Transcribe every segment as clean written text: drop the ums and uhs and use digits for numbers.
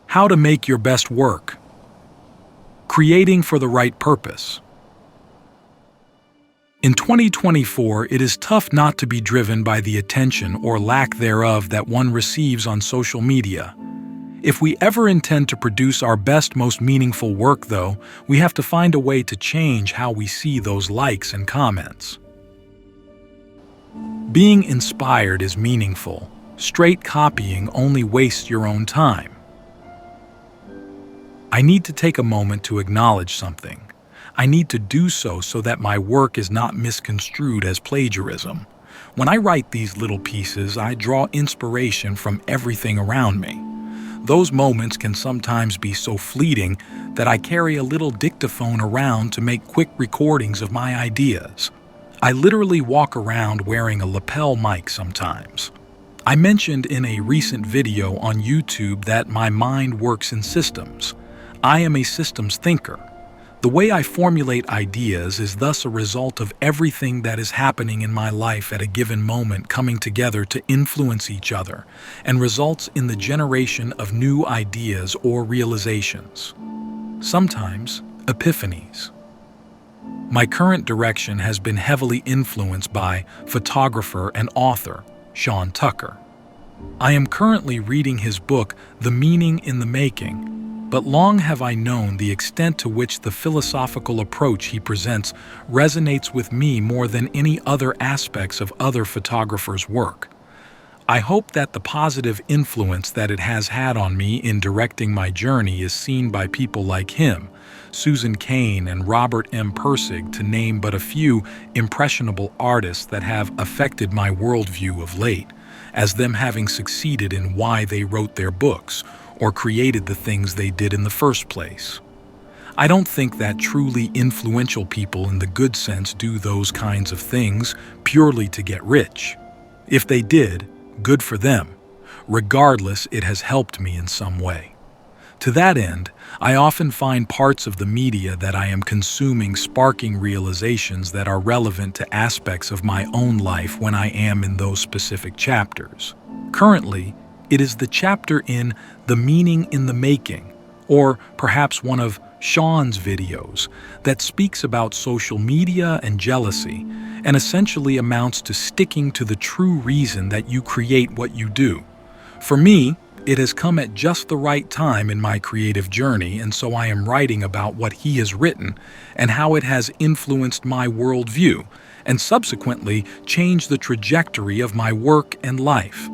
How to make your best work. Creating for the right purpose. In 2024, it is tough not to be driven by the attention or lack thereof that one receives on social media. If we ever intend to produce our best, most meaningful work, though, we have to find a way to change how we see those likes and comments. Being inspired is meaningful. Straight copying only wastes your own time. I need to take a moment to acknowledge something. I need to do so that my work is not misconstrued as plagiarism. When I write these little pieces, I draw inspiration from everything around me. Those moments can sometimes be so fleeting that I carry a little dictaphone around to make quick recordings of my ideas. I literally walk around wearing a lapel mic sometimes. I mentioned in a recent video on YouTube that my mind works in systems. I am a systems thinker. The way I formulate ideas is thus a result of everything that is happening in my life at a given moment coming together to influence each other, and results in the generation of new ideas or realizations. Sometimes, epiphanies. My current direction has been heavily influenced by photographer and author Sean Tucker. I am currently reading his book, The Meaning in the Making, but long have I known the extent to which the philosophical approach he presents resonates with me more than any other aspects of other photographers' work. I hope that the positive influence that it has had on me in directing my journey is seen by people like him, Susan Cain and Robert M. Persig, to name but a few impressionable artists that have affected my worldview of late, as them having succeeded in why they wrote their books, or created the things they did in the first place. I don't think that truly influential people in the good sense do those kinds of things purely to get rich. If they did, good for them. Regardless, it has helped me in some way. To that end, I often find parts of the media that I am consuming sparking realizations that are relevant to aspects of my own life when I am in those specific chapters. Currently, it is the chapter in The Meaning in the Making, or perhaps one of Sean's videos, that speaks about social media and jealousy, and essentially amounts to sticking to the true reason that you create what you do. For me, it has come at just the right time in my creative journey, and so I am writing about what he has written and how it has influenced my worldview, and subsequently changed the trajectory of my work and life.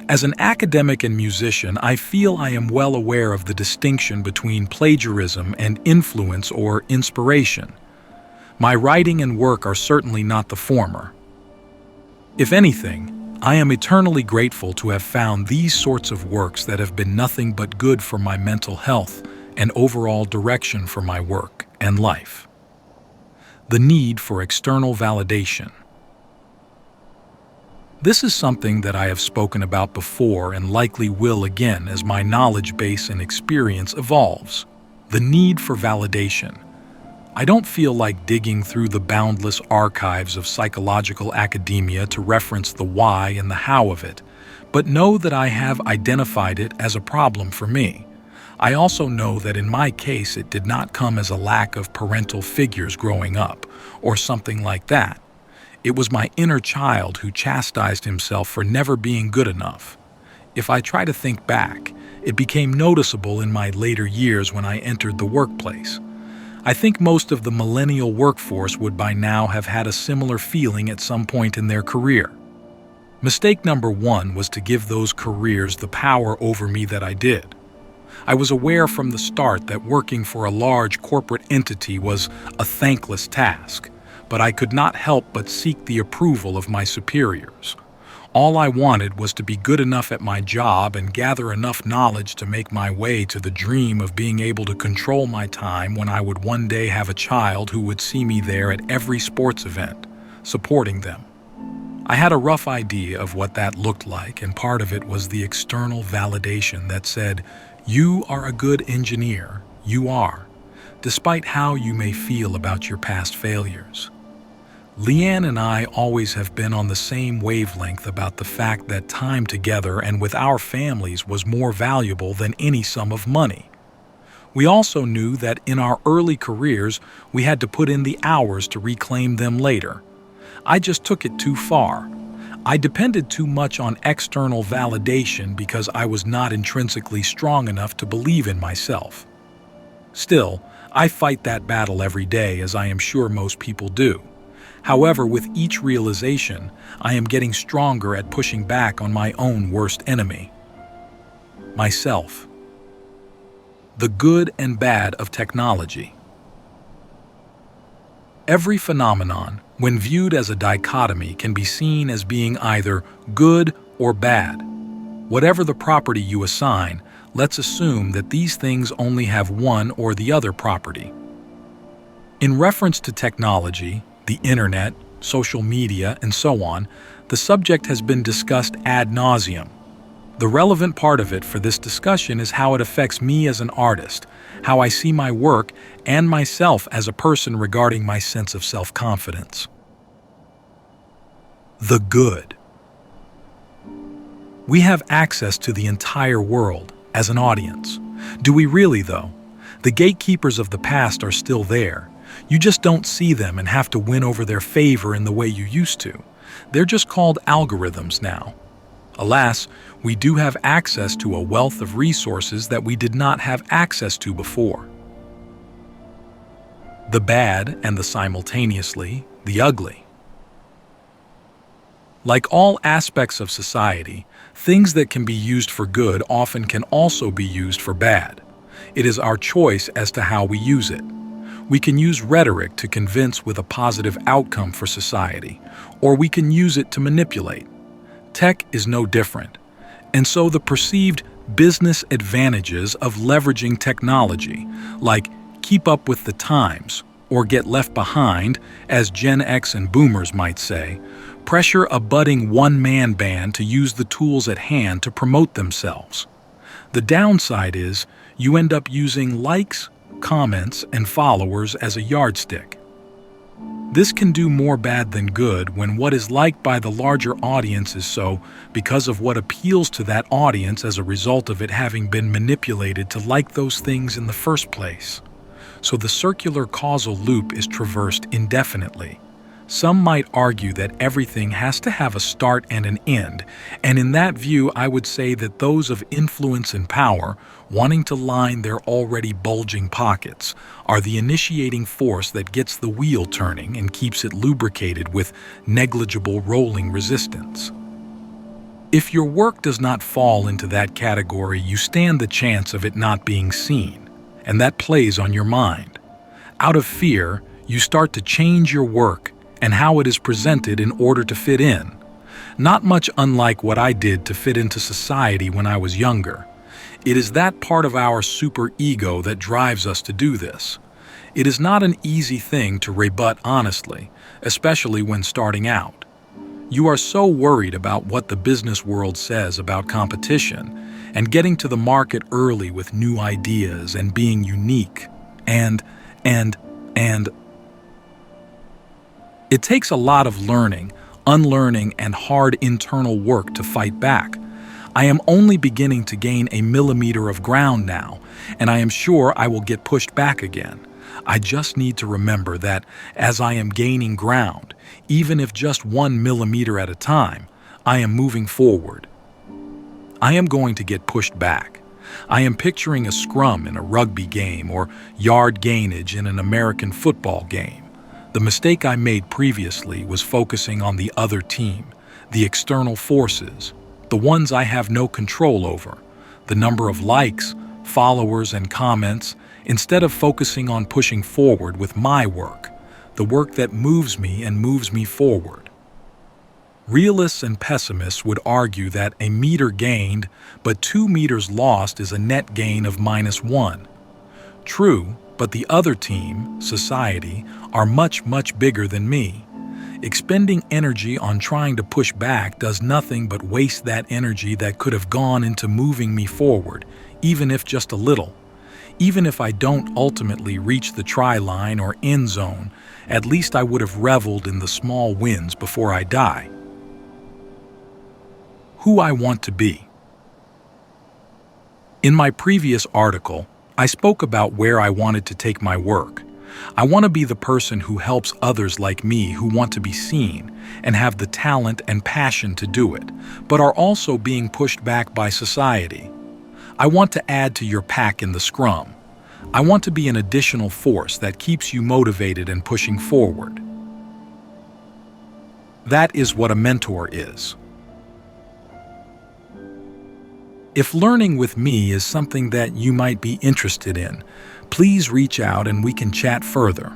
As an academic and musician, I feel I am well aware of the distinction between plagiarism and influence or inspiration. My writing and work are certainly not the former. If anything, I am eternally grateful to have found these sorts of works that have been nothing but good for my mental health and overall direction for my work and life. The need for external validation. This is something that I have spoken about before and likely will again as my knowledge base and experience evolves. The need for validation. I don't feel like digging through the boundless archives of psychological academia to reference the why and the how of it, but know that I have identified it as a problem for me. I also know that in my case it did not come as a lack of parental figures growing up, or something like that. It was my inner child who chastised himself for never being good enough. If I try to think back, it became noticeable in my later years when I entered the workplace. I think most of the millennial workforce would by now have had a similar feeling at some point in their career. Mistake number one was to give those careers the power over me that I did. I was aware from the start that working for a large corporate entity was a thankless task, but I could not help but seek the approval of my superiors. All I wanted was to be good enough at my job and gather enough knowledge to make my way to the dream of being able to control my time when I would one day have a child who would see me there at every sports event, supporting them. I had a rough idea of what that looked like, and part of it was the external validation that said, "You are a good engineer, you are, despite how you may feel about your past failures." Leanne and I always have been on the same wavelength about the fact that time together and with our families was more valuable than any sum of money. We also knew that in our early careers, we had to put in the hours to reclaim them later. I just took it too far. I depended too much on external validation because I was not intrinsically strong enough to believe in myself. Still, I fight that battle every day, as I am sure most people do. However, with each realization, I am getting stronger at pushing back on my own worst enemy, myself. The good and bad of technology. Every phenomenon, when viewed as a dichotomy, can be seen as being either good or bad. Whatever the property you assign, let's assume that these things only have one or the other property. In reference to technology, the internet, social media, and so on, the subject has been discussed ad nauseum. The relevant part of it for this discussion is how it affects me as an artist, how I see my work and myself as a person regarding my sense of self-confidence. The good. We have access to the entire world as an audience. Do we really, though? The gatekeepers of the past are still there. You just don't see them and have to win over their favor in the way you used to. They're just called algorithms now. Alas, we do have access to a wealth of resources that we did not have access to before. The bad and the simultaneously, the ugly. Like all aspects of society, things that can be used for good often can also be used for bad. It is our choice as to how we use it. We can use rhetoric to convince with a positive outcome for society, or we can use it to manipulate. Tech is no different. And so the perceived business advantages of leveraging technology, like keep up with the times or get left behind, as Gen X and Boomers might say, pressure a budding one-man band to use the tools at hand to promote themselves. The downside is you end up using likes, comments, and followers as a yardstick. This can do more bad than good when what is liked by the larger audience is so because of what appeals to that audience as a result of it having been manipulated to like those things in the first place. So the circular causal loop is traversed indefinitely. Some might argue that everything has to have a start and an end, and in that view I would say that those of influence and power, wanting to line their already bulging pockets, are the initiating force that gets the wheel turning and keeps it lubricated with negligible rolling resistance. If your work does not fall into that category, you stand the chance of it not being seen, and that plays on your mind. Out of fear, you start to change your work and how it is presented in order to fit in. Not much unlike what I did to fit into society when I was younger. It is that part of our super ego that drives us to do this. It is not an easy thing to rebut honestly, especially when starting out. You are so worried about what the business world says about competition and getting to the market early with new ideas and being unique and it takes a lot of learning, unlearning, and hard internal work to fight back. I am only beginning to gain a millimeter of ground now, and I am sure I will get pushed back again. I just need to remember that as I am gaining ground, even if just 1 millimeter at a time, I am moving forward. I am going to get pushed back. I am picturing a scrum in a rugby game or yard gainage in an American football game. The mistake I made previously was focusing on the other team, the external forces, the ones I have no control over, the number of likes, followers, and comments, instead of focusing on pushing forward with my work, the work that moves me and moves me forward. Realists and pessimists would argue that a meter gained but 2 meters lost is a net gain of -1. True, but the other team, society, are much, much bigger than me. Expending energy on trying to push back does nothing but waste that energy that could have gone into moving me forward, even if just a little. Even if I don't ultimately reach the try line or end zone, at least I would have reveled in the small wins before I die. Who I want to be. In my previous article, I spoke about where I wanted to take my work. I want to be the person who helps others like me who want to be seen and have the talent and passion to do it, but are also being pushed back by society. I want to add to your pack in the scrum. I want to be an additional force that keeps you motivated and pushing forward. That is what a mentor is. If learning with me is something that you might be interested in, please reach out and we can chat further.